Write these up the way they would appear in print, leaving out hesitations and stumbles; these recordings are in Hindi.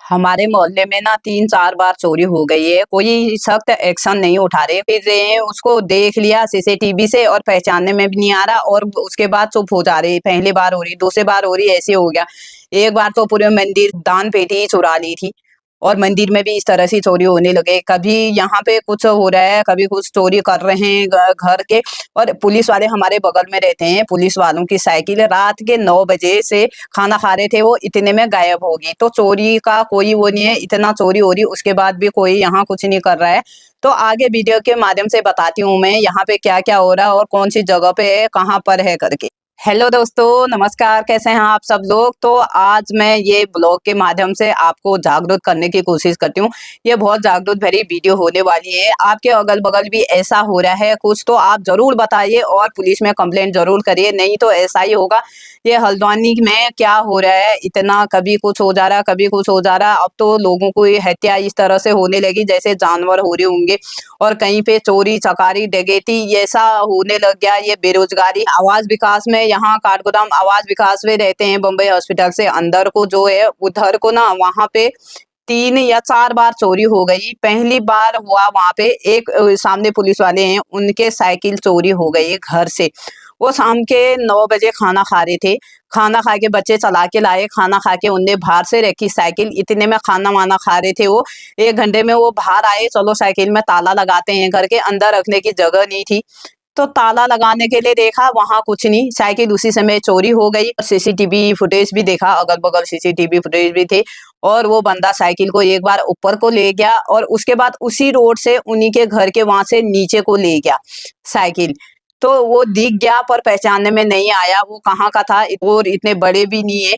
हमारे मोहल्ले में ना 3-4 बार चोरी हो गई है। कोई सख्त एक्शन नहीं उठा रहे, फिर रहे हैं उसको देख लिया सीसीटीवी से और पहचानने में भी नहीं आ रहा और उसके बाद चुप हो जा रही। पहली बार हो रही, दूसरी बार हो रही, ऐसे हो गया। एक बार तो पूरे मंदिर दान पेटी ही चुरा ली थी और मंदिर में भी इस तरह से चोरी होने लगे। कभी यहाँ पे कुछ हो रहा है, कभी कुछ चोरी कर रहे हैं घर के। और पुलिस वाले हमारे बगल में रहते हैं, पुलिस वालों की साइकिल रात के 9 बजे से खाना खा रहे थे, वो इतने में गायब होगी। तो चोरी का कोई वो नहीं है, इतना चोरी हो रही उसके बाद भी कोई यहाँ कुछ नहीं कर रहा है। तो आगे वीडियो के माध्यम से बताती हूँ मैं यहाँ पे क्या क्या हो रहा है और कौन सी जगह पे है, कहाँ पर है करके। हेलो दोस्तों, नमस्कार, कैसे हैं आप सब लोग। तो आज मैं ये ब्लॉग के माध्यम से आपको जागरूक करने की कोशिश करती हूँ। ये बहुत जागरूक भरी वीडियो होने वाली है। आपके अगल बगल भी ऐसा हो रहा है कुछ तो आप जरूर बताइए और पुलिस में कंप्लेंट जरूर करिए, नहीं तो ऐसा ही होगा। ये हल्द्वानी में क्या हो रहा है, इतना कभी कुछ हो जा रहा, कभी कुछ हो जा रहा। अब तो लोगों को ये हत्या इस तरह से होने लगी जैसे जानवर हो रहे होंगे। और कहीं पे चोरी चकारी डकैती ऐसा होने लग गया। ये बेरोजगारी आवास विकास में, यहाँ काठगोदाम आवास विकास में रहते हैं, बम्बई हॉस्पिटल से अंदर को जो है उधर को ना, वहाँ पे 3 या 4 बार चोरी हो गई। पहली बार हुआ वहाँ पे एक सामने पुलिस वाले हैं, उनके साइकिल चोरी हो गई घर से। वो शाम के 9 बजे खाना खा रहे थे, खाना खा के बच्चे चला के लाए, खाना खा के उनने बाहर से रखी साइकिल। इतने में खाना वाना खा रहे थे वो, 1 घंटे में वो बाहर आए, चलो साइकिल में ताला लगाते हैं, घर के अंदर रखने की जगह नहीं थी। तो ताला लगाने के लिए देखा, वहां कुछ नहीं, साइकिल उसी समय चोरी हो गई। सीसीटीवी फुटेज भी देखा, अगल बगल सीसीटीवी फुटेज भी थे। और वो बंदा साइकिल को एक बार ऊपर को ले गया और उसके बाद उसी रोड से उन्हीं के घर के वहां से नीचे को ले गया साइकिल। तो वो दिख गया पर पहचानने में नहीं आया वो कहाँ का था, और इतने बड़े भी नहीं है।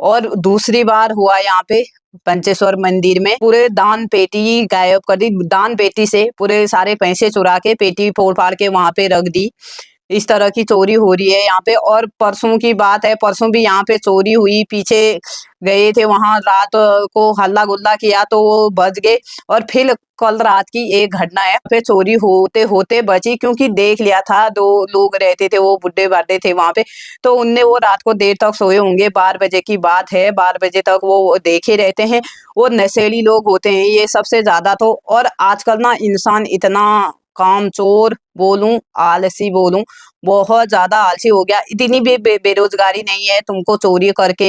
और दूसरी बार हुआ यहाँ पे पंचेश्वर मंदिर में, पूरे दान पेटी गायब कर दी। दान पेटी से पूरे सारे पैसे चुरा के पेटी फोड़ फाड़ के वहां पे रख दी। इस तरह की चोरी हो रही है यहाँ पे। और परसों की बात है, परसों भी यहाँ पे चोरी हुई। पीछे गए थे वहां, रात को हल्ला गुल्ला किया तो वो बच गए। और फिर कल रात की एक घटना है, पे चोरी होते होते बची, क्योंकि देख लिया था। 2 लोग रहते थे, वो बुड्ढे बाड्ढे थे वहां पे। तो उनने वो रात को देर तक सोए होंगे, 12 बजे की बात है, 12 बजे तक वो देखे रहते हैं। वो नशेड़ी लोग होते हैं ये सबसे ज्यादा तो। और आजकल ना इंसान इतना कामचोर बोलूं, आलसी बोलूं, बहुत ज्यादा आलसी हो गया। इतनी भी बेरोजगारी नहीं है तुमको चोरी करके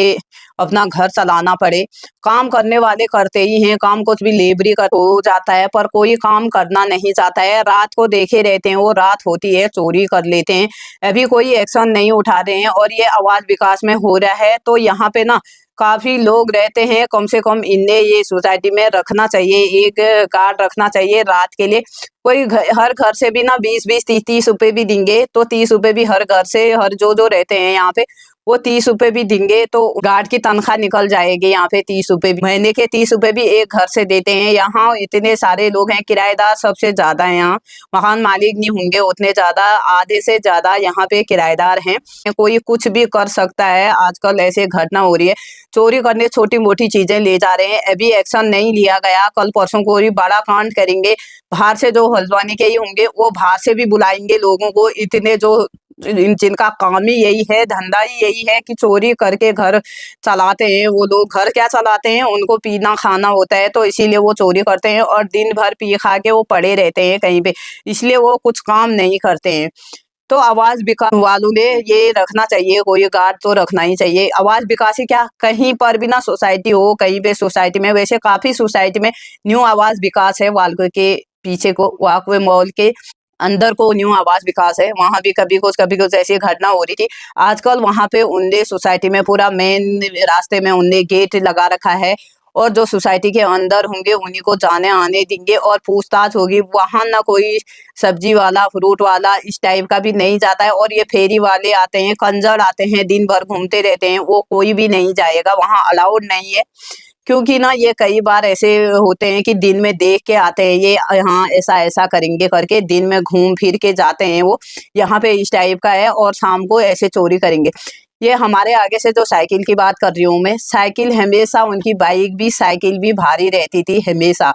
अपना घर चलाना पड़े। काम करने वाले करते ही हैं, काम कुछ भी लेबरी कर हो जाता है, पर कोई काम करना नहीं चाहता है। रात को देखे रहते हैं, वो रात होती है चोरी कर लेते हैं। अभी कोई एक्शन नहीं उठा रहे हैं और ये आवास विकास में हो रहा है। तो यहाँ पे ना काफी लोग रहते हैं, कम से कम इन्हें ये सोसाइटी में रखना चाहिए, एक गार्ड रखना चाहिए रात के लिए। कोई हर घर से भी ना 20-20, 30-30 रुपए भी देंगे तो 30 रुपए भी हर घर से, हर जो रहते हैं यहाँ पे, वो 30 रुपए भी देंगे तो गार्ड की तनख्वाह निकल जाएगी। यहाँ पे 30 रुपए भी, महीने के 30 रुपए भी एक घर से देते हैं। यहाँ इतने सारे लोग हैं, किराएदार सबसे ज्यादा है यहाँ। मकान मालिक नहीं होंगे उतने ज्यादा, आधे से ज्यादा यहाँ पे किराएदार हैं। कोई कुछ भी कर सकता है, आजकल ऐसे घटना हो रही है। चोरी करने छोटी मोटी चीजें ले जा रहे हैं, अभी एक्शन नहीं लिया गया। कल परसों को भी बड़ा कांड करेंगे। बाहर से जो हल्द्वानी के ही होंगे वो बाहर से भी बुलाएंगे लोगों को, इतने जो जिनका काम ही यही है, धंधा ही यही है कि चोरी करके घर चलाते हैं। वो लोग घर क्या चलाते हैं, उनको पीना खाना होता है, तो इसीलिए वो चोरी करते हैं। और दिन भर पी खा के वो पड़े रहते हैं कहीं पे, इसलिए वो कुछ काम नहीं करते हैं। तो आवास विकास वालों ने ये रखना चाहिए, कोई गार्ड तो रखना ही चाहिए। आवास विकास ही क्या, कहीं पर भी ना सोसाइटी हो, कहीं पे सोसाइटी में, वैसे काफी सोसाइटी में न्यू आवास विकास है, वाल्को के पीछे को, वाकवे मॉल के अंदर को न्यू आवास विकास है। वहां भी कभी कुछ ऐसी घटना हो रही थी। आजकल वहां पे उनने सोसाइटी में पूरा मेन रास्ते में उनने गेट लगा रखा है, और जो सोसाइटी के अंदर होंगे उन्हीं को जाने आने देंगे और पूछताछ होगी। वहां ना कोई सब्जी वाला, फ्रूट वाला इस टाइप का भी नहीं जाता है। और ये फेरी वाले आते हैं, कंजर आते हैं, दिन भर घूमते रहते हैं, वो कोई भी नहीं जाएगा, वहां अलाउड नहीं है। क्योंकि ना ये कई बार ऐसे होते हैं कि दिन में देख के आते हैं, ये यहाँ ऐसा ऐसा करेंगे करके दिन में घूम फिर के जाते हैं वो, यहाँ पे इस टाइप का है, और शाम को ऐसे चोरी करेंगे। ये हमारे आगे से जो साइकिल की बात कर रही हूँ मैं, साइकिल हमेशा उनकी, बाइक भी साइकिल भी भारी रहती थी हमेशा।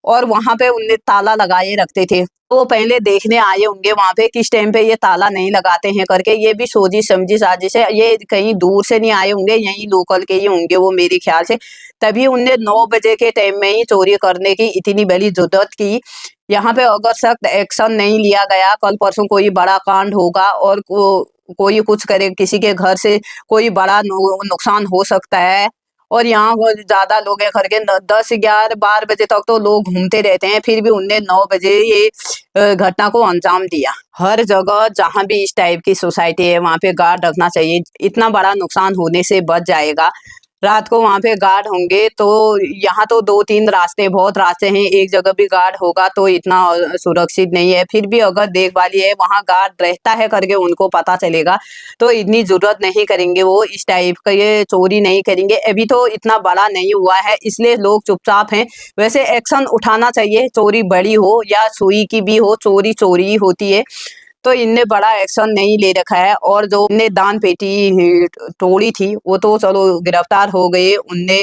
और वहां पे उनने ताला लगाए रखते थे। तो वो पहले देखने आए होंगे वहां पे किस टाइम पे ये ताला नहीं लगाते हैं करके। ये भी सोची समझी साजिश है, ये कहीं दूर से नहीं आए होंगे, यहीं लोकल के ही होंगे वो मेरे ख्याल से। तभी उनने 9 बजे के टाइम में ही चोरी करने की इतनी बड़ी जुर्रत की। यहाँ पे अगर सख्त एक्शन नहीं लिया गया, कल परसों कोई बड़ा कांड होगा और कोई कुछ करे, किसी के घर से कोई बड़ा नुकसान हो सकता है। और यहाँ वो ज्यादा लोग हैं करके 10 11 12 बजे तक तो लोग घूमते रहते हैं, फिर भी उनने 9 बजे ये घटना को अंजाम दिया। हर जगह जहाँ भी इस टाइप की सोसाइटी है वहाँ पे गार्ड रखना चाहिए, इतना बड़ा नुकसान होने से बच जाएगा। रात को वहाँ पे गार्ड होंगे तो यहाँ तो 2-3 रास्ते, बहुत रास्ते हैं, एक जगह भी गार्ड होगा तो इतना सुरक्षित नहीं है। फिर भी अगर देखभाली है, वहाँ गार्ड रहता है करके उनको पता चलेगा तो इतनी जरूरत नहीं करेंगे, वो इस टाइप का ये चोरी नहीं करेंगे। अभी तो इतना बड़ा नहीं हुआ है इसलिए लोग चुपचाप हैं। वैसे एक्शन उठाना चाहिए, चोरी बड़ी हो या सुई की भी हो, चोरी चोरी ही होती है। तो इनने बड़ा एक्शन नहीं ले रखा है। और जो उनने दान पेटी तोड़ी थी वो तो चलो गिरफ्तार हो गए, उनने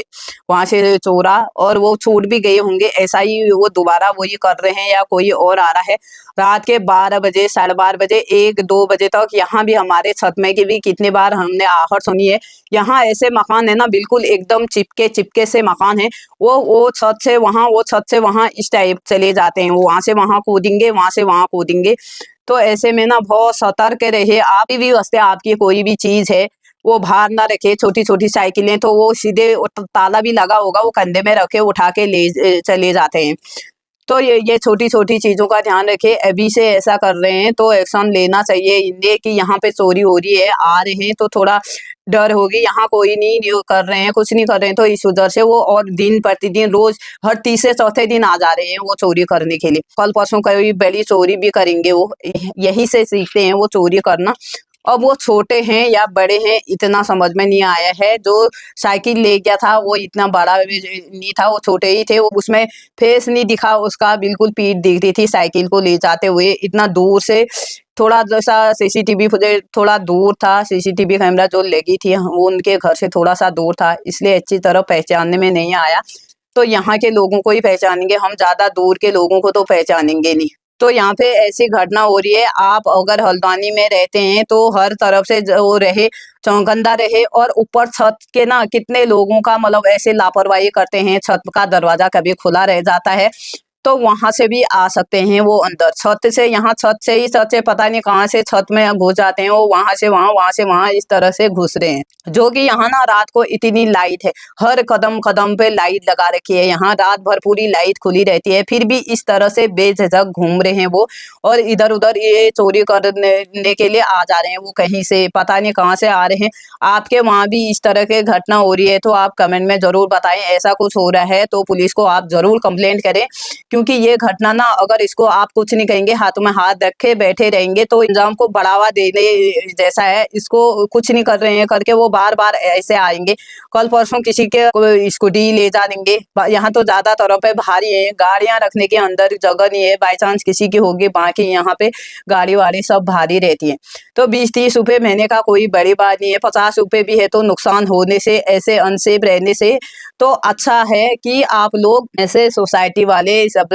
वहां से चोरा और वो छूट भी गए होंगे, ऐसा ही वो दोबारा वही कर रहे हैं या कोई और आ रहा है। रात के 12 बजे, 12:30 बजे, 1-2 बजे तक यहाँ भी हमारे छत में की भी कितने बार हमने आहट सुनी है। यहाँ ऐसे मकान है ना, बिल्कुल एकदम चिपके चिपके से मकान है। वो छत से वहां, वो छत से वहां, इस टाइप चले जाते हैं। वो वहां से वहां कूदेंगे, वहां से वहां कूदेंगे। तो ऐसे में ना बहुत सतर्क रहे। आप भी वास्ते आपकी कोई भी चीज है वो बाहर ना रखे। छोटी छोटी साइकिलें तो वो सीधे ताला भी लगा होगा, वो कंधे में रखे उठा के ले चले जाते हैं। तो ये छोटी छोटी चीजों का ध्यान रखे। अभी से ऐसा कर रहे हैं तो एक्शन लेना चाहिए इन्हें कि यहाँ पे चोरी हो रही है, आ रहे हैं तो थोड़ा डर होगी। यहाँ कोई नहीं कर रहे हैं, कुछ नहीं कर रहे हैं तो इस वजह से वो और दिन प्रतिदिन रोज हर तीसरे चौथे दिन आ जा रहे हैं वो चोरी करने के लिए। कल परसों कभी बड़ी चोरी भी करेंगे, वो यहीं से सीखते हैं वो चोरी करना। अब वो छोटे हैं या बड़े हैं इतना समझ में नहीं आया है। जो साइकिल ले गया था वो इतना बड़ा नहीं था, वो छोटे ही थे। वो उसमें फेस नहीं दिखा उसका, बिल्कुल पीठ दिख रही थी साइकिल को ले जाते हुए इतना दूर से। थोड़ा जैसा सीसीटीवी फुटेज थोड़ा दूर था, सीसीटीवी कैमरा जो लगी थी वो उनके घर से थोड़ा सा दूर था, इसलिए अच्छी तरह पहचानने में नहीं आया। तो यहाँ के लोगों को ही पहचानेंगे हम, ज्यादा दूर के लोगों को तो पहचानेंगे नहीं। तो यहाँ पे ऐसी घटना हो रही है। आप अगर हल्द्वानी में रहते हैं तो हर तरफ से जो रहे, चौकन्ना रहे। और ऊपर छत के ना कितने लोगों का मतलब ऐसे लापरवाही करते हैं, छत का दरवाजा कभी खुला रह जाता है तो वहां से भी आ सकते हैं वो अंदर। छत से, यहाँ छत से ही, छत से पता नहीं कहाँ से छत में घुस जाते हैं वो, वहां से वहां, वहां से वहां, इस तरह से घुस रहे हैं। जो कि यहाँ ना रात को इतनी लाइट है, हर कदम कदम पे लाइट लगा रखी है, यहाँ रात भर पूरी लाइट खुली रहती है, फिर भी इस तरह से बेझिझक घूम रहे हैं वो। और इधर उधर ये चोरी करने के लिए आ जा रहे हैं वो, कहीं से पता नहीं कहाँ से आ रहे हैं। आपके वहां भी इस तरह की घटना हो रही है तो आप कमेंट में जरूर बताएं। ऐसा कुछ हो रहा है तो पुलिस को आप जरूर कंप्लेंट करें, क्योंकि ये घटना ना अगर इसको आप कुछ नहीं कहेंगे, हाथों में हाथ रखे बैठे रहेंगे तो इंजाम को बढ़ावा देने जैसा है। इसको कुछ नहीं कर रहे हैं करके वो बार बार ऐसे आएंगे। कल परसों किसी के स्कूटी ले जा देंगे। यहाँ तो ज्यादा तौर पे भारी है, गाड़ियां रखने के अंदर जगह नहीं है, बाई चांस किसी की होगी, बाकी यहाँ पे गाड़ी वाड़ी सब भारी रहती है। तो 20-30 रुपए महीने का कोई बड़ी बात नहीं है, 50 रुपए भी है तो नुकसान होने से, ऐसे अनसेफ रहने से तो अच्छा है कि आप लोग ऐसे सोसाइटी वाले सब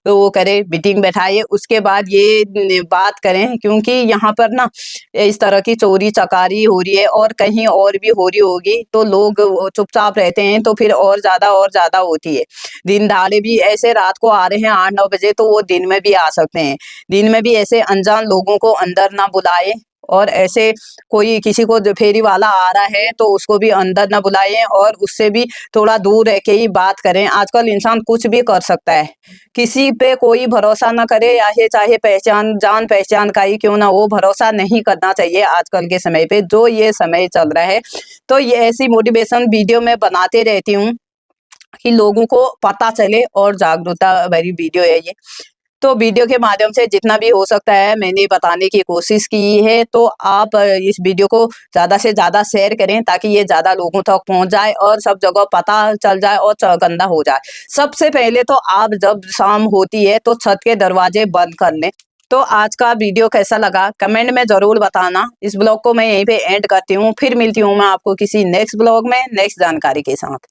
वो करें, मीटिंग बैठाइए, उसके बाद ये बात करें। क्योंकि यहाँ पर ना इस तरह की चोरी चकारी हो रही है और कहीं और भी हो रही होगी तो लोग चुपचाप रहते हैं तो फिर और ज्यादा होती है। दिन दहाड़े भी ऐसे रात को आ रहे हैं 8-9 बजे तो वो दिन में भी आ सकते हैं। दिन में भी ऐसे अनजान लोगों को अंदर ना बुलाए, और ऐसे कोई किसी को फेरी वाला आ रहा है तो उसको भी अंदर ना बुलाएं और उससे भी थोड़ा दूर रह के ही बात करें। आजकल इंसान कुछ भी कर सकता है, किसी पे कोई भरोसा ना करे, या चाहे पहचान जान पहचान का ही क्यों ना, वो भरोसा नहीं करना चाहिए आजकल के समय पे जो ये समय चल रहा है। तो ये ऐसी मोटिवेशन वीडियो मैं बनाते रहती हूँ कि लोगों को पता चले, और जागरूकता भरी वीडियो है ये। तो वीडियो के माध्यम से जितना भी हो सकता है मैंने बताने की कोशिश की है। तो आप इस वीडियो को ज़्यादा से ज़्यादा शेयर करें ताकि ये ज़्यादा लोगों तक पहुंच जाए और सब जगह पता चल जाए और चौकन्ना हो जाए। सबसे पहले तो आप जब शाम होती है तो छत के दरवाजे बंद कर लें। तो आज का वीडियो कैसा लगा कमेंट में ज़रूर बताना। इस ब्लॉग को मैं यहीं पे एंड करती हूँ, फिर मिलती हूँ मैं आपको किसी नेक्स्ट ब्लॉग में नेक्स्ट जानकारी के साथ।